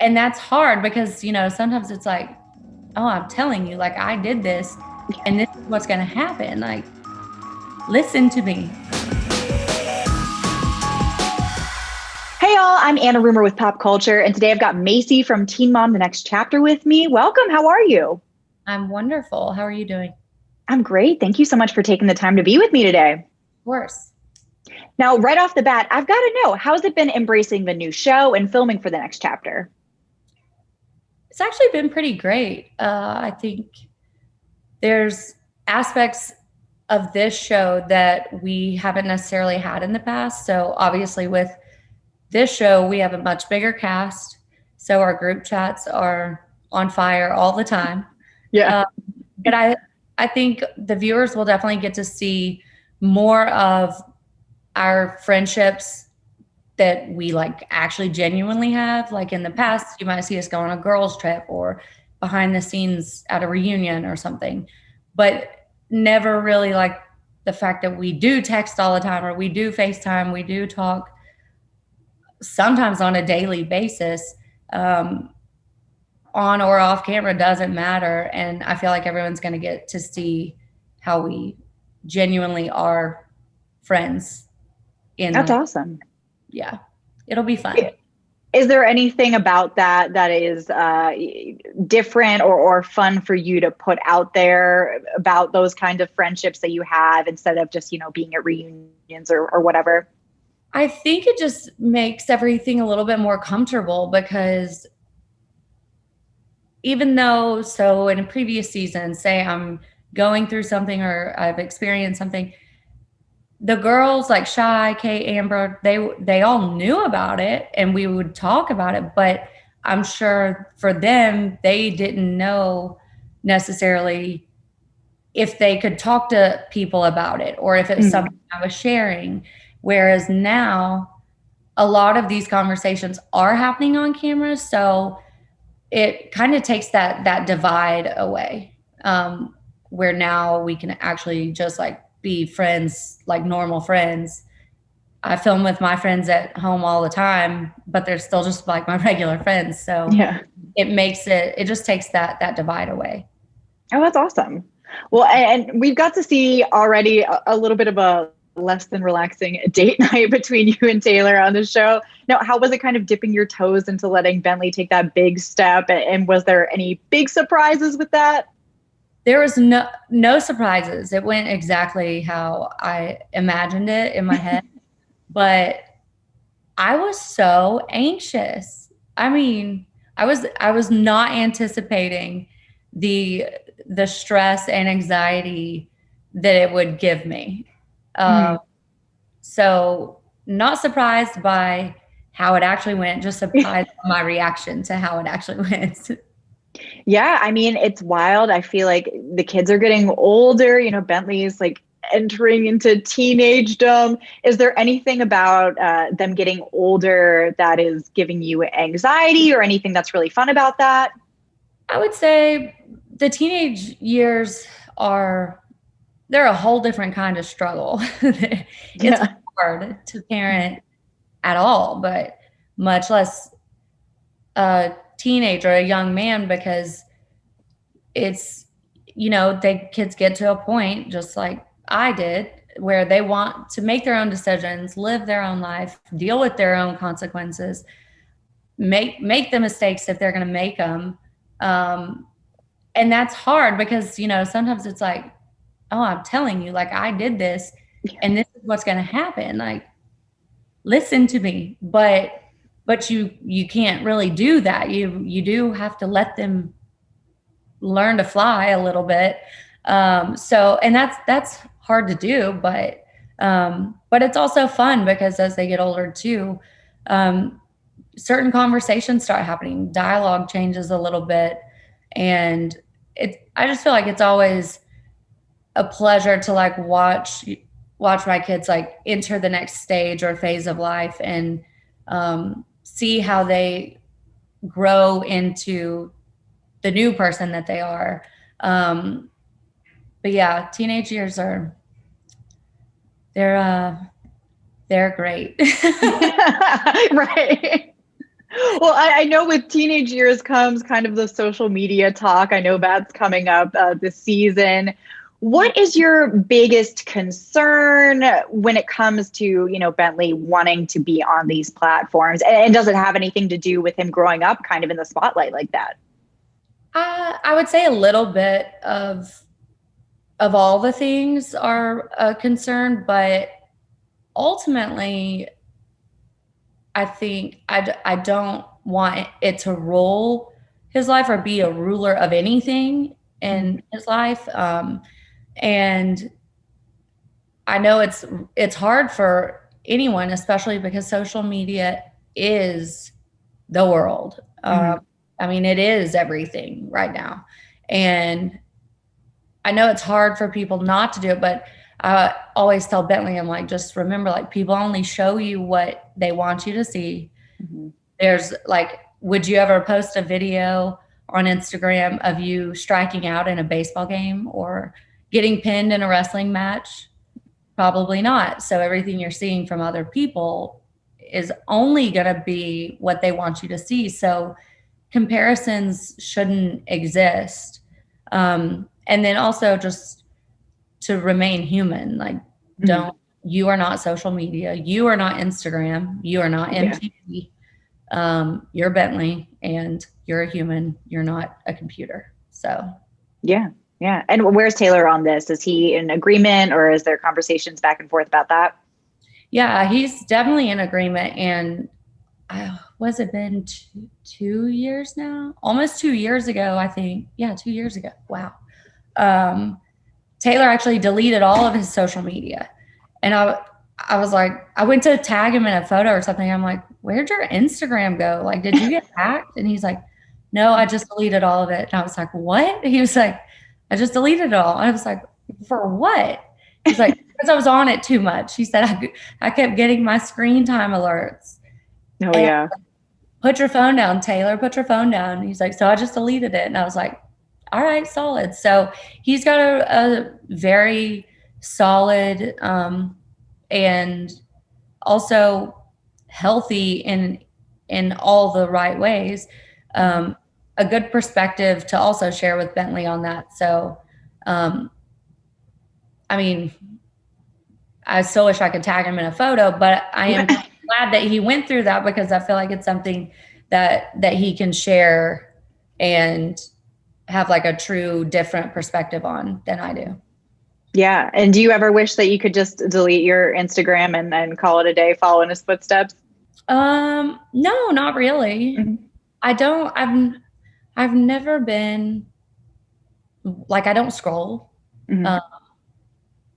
and that's hard because, sometimes it's like, oh, I'm telling you, like, I did this and this is what's going to happen. Like, listen to me. Hey y'all, I'm Anna Rumer with PopCulture, and today I've got Maci from Teen Mom: The Next Chapter with me. Welcome. How are you? I'm wonderful. How are you doing? Of I'm great. Thank you so much for taking the time to be with me today. course. Now, right off the bat, I've got to know, how's it been embracing the new show and filming for the next chapter? It's actually been pretty great. I think there's aspects of this show that we haven't necessarily had in the past. So obviously with this show, we have a much bigger cast. So our group chats are on fire all the time. Yeah. Uh, but I think the viewers will definitely get to see more of our friendships that we like actually genuinely have. Like in the past, you might see us go on a girls' trip or behind the scenes at a reunion or something, but never really like the fact that we do text all the time or we do FaceTime, we do talk sometimes on a daily basis. On or off camera doesn't matter. And I feel like everyone's going to get to see how we genuinely are friends That's in, awesome. yeah, it'll be fun. Is there anything about that is different or fun for you to put out there about those kind of friendships that you have instead of just, being at reunions or whatever? I think it just makes everything a little bit more comfortable because even though, so in a previous season, say I'm going through something or I've experienced something, the girls like Shy, Kate, Amber, they all knew about it and we would talk about it, but I'm sure for them, they didn't know necessarily if they could talk to people about it or if it's Mhm. something I was sharing. Whereas now, a lot of these conversations are happening on camera, so it kind of takes that divide away, where now we can actually just like be friends, like normal friends. I film with my friends at home all the time, but they're still just like my regular friends. So Yeah. it just takes that divide away. Oh, that's awesome. Well, and we've got to see already a little bit of a less than relaxing date night between you and Taylor on the show. Now, how was it kind of dipping your toes into letting Bentley take that big step? And was there any big surprises with that? There was no surprises. It went exactly how I imagined it in my head, but I was so anxious. I mean, I was not anticipating the the stress and anxiety that it would give me. Uh, Mhm. so not surprised by how it actually went, just surprised by my reaction to how it actually went. Yeah, I mean, it's wild. I feel like the kids are getting older. Bentley's like entering into teenagedom. Is there anything about them getting older that is giving you anxiety or anything that's really fun about that? I would say the teenage years are they're a whole different kind of struggle. It's Yeah. hard to parent at all, but much less a teenager, a young man, because it's, the kids get to a point just like I did where they want to make their own decisions, live their own life, deal with their own consequences, make the mistakes if they're going to make them. Um, and that's hard because, sometimes it's like, oh, I'm telling you, like I did this and this is what's going to happen. Like, listen to me. But you can't really do that. You do have to let them learn to fly a little bit. So and that's hard to do, but it's also fun because as they get older too, um, certain conversations start happening, dialogue changes a little bit, and I just feel like it's always a pleasure to like watch my kids like enter the next stage or phase of life and see how they grow into the new person that they are. Um, but yeah, teenage years are they're uh, they're great. Right. Well, I know with teenage years comes kind of the social media talk. I know that's coming up this season. What is your biggest concern when it comes to, Bentley wanting to be on these platforms? And does it have anything to do with him growing up kind of in the spotlight like that? I would say a little bit of all the things are a concern, but ultimately, I think I don't want it to rule his life or be a ruler of anything in his life. And I know it's hard for anyone, especially because social media is the world. I mean, it is everything right now. And I know it's hard for people not to do it, but I always tell Bentley, I'm like, just remember, like, people only show you what they want you to see. There's like, would you ever post a video on Instagram of you striking out in a baseball game or getting pinned in a wrestling match? Probably not. So everything you're seeing from other people is only going to be what they want you to see. So comparisons shouldn't exist. And then also just to remain human, like, don't, you are not social media. You are not Instagram. You are not MTV. You're Bentley and you're a human. You're not a computer. So, yeah. Yeah. And where's Taylor on this? Is he in agreement or is there conversations back and forth about that? Yeah, he's definitely in agreement. And was it been 2 years now? Almost 2 years ago, I think. Yeah, 2 years ago. Wow. Taylor actually deleted all of his social media. And I was like, I went to tag him in a photo or something. I'm like, where'd your Instagram go? Like, did you get hacked? And he's like, no, I just deleted all of it. And I was like, what? He was like, I just deleted it all. And I was like, for what? He's like, because I was on it too much. He said, I kept getting my screen time alerts. Oh, yeah. Put your phone down, Taylor. Put your phone down. He's like, so I just deleted it. And I was like, all right, solid. So he's got a very solid and also healthy in all the right ways. A good perspective to also share with Bentley on that. So, I mean, I still wish I could tag him in a photo, but I am glad that he went through that because I feel like it's something that he can share and have like a true different perspective on than I do. Yeah. And do you ever wish that you could just delete your Instagram and call it a day, follow in his footsteps? No, not really. I don't, I've never been like, I don't scroll.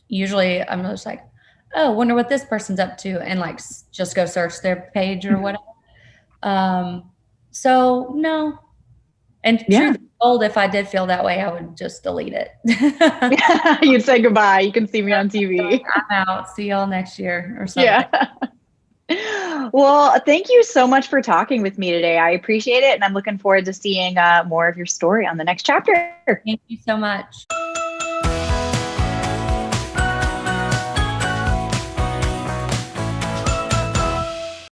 Usually I'm just like, oh, wonder what this person's up to. And like, just go search their page or whatever. So no. And truth be told, if I did feel that way, I would just delete it. You'd say goodbye. You can see me on TV. I'm out. See y'all next year or something. Yeah. Well, thank you so much for talking with me today. I appreciate it. And I'm looking forward to seeing more of your story on the next chapter. Thank you so much.